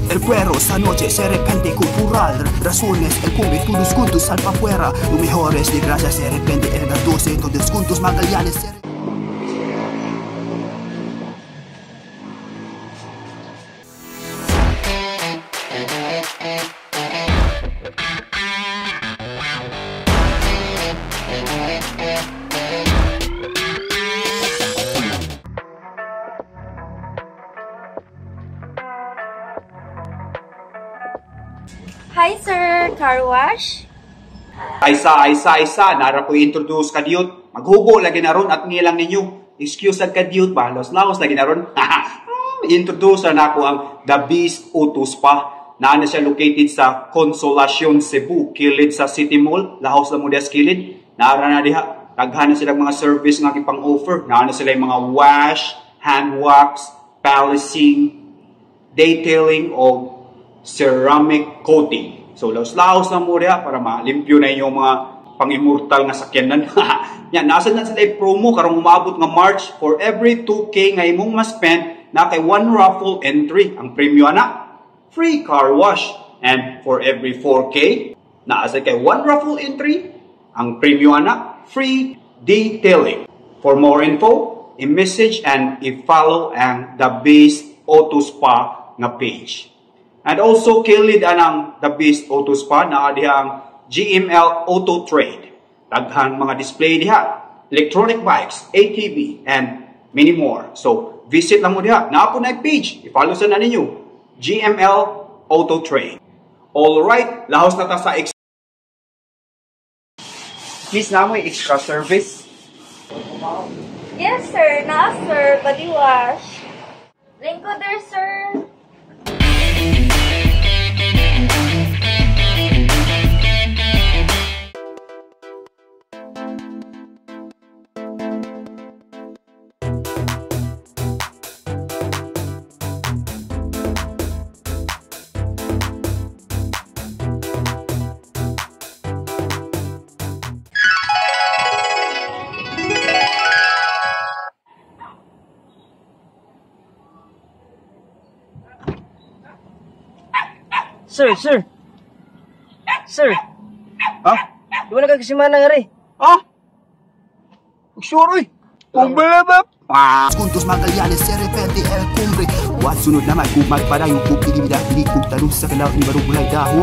El cuero esa noche se repente cultural. Razones, el cumbre, todos juntos sal pa' fuera. Lo mejor es de gracia se repente el 12, todos juntos Magallanes se repente. Hi sir, car wash? Aysa, nara ko introduce ka diyot. Maghubo lagi na ron at nilang ninyo. Excuse ka diyot ba? Laos lagi na ron. Introduce na ako ang The Beast Auto Spa. Naan na siya located sa Consolacion, Cebu. Kilid sa City Mall. Laos na mo des kilid. Nara na diha. Taghan na silang mga service nga kipang offer. Naan na sila yung mga wash, hand wax, polishing, detailing, o ceramic coating. So, laos na mo rin para malimpyo na yung mga pang-immortal na sakyanan. Yan, nasa na sila yung promo karong umabot nga March. For every 2K nga imong ma-spend, na kay 1 raffle entry. Ang premyo na, free car wash. And for every 4K, nasa kay 1 raffle entry, ang premyo na, free detailing. For more info, i-message and i-follow ang The Beast Auto Spa nga page. And also, kilid anang The Beast Auto Spa na diha ang GML Auto Trade. Daghang mga display diha, electronic bikes, ATV, and many more. So, visit lang mo diha. Naa po na page. I-follow sa na ninyo. GML Auto Trade. Alright, lahos na ta sa please na mo extra service. Yes sir, na sir, body wash. Link ko there sir. Sir. Ha? Di ba nagkakisimana nga rin? Ha? Sure, Pumbalabap! Juntos Magallanes se repente el cumbre. Wat sunod naman kung magpadayo kung pinibida. Hindi kung talong sa kalaw ni Barubulay Daho.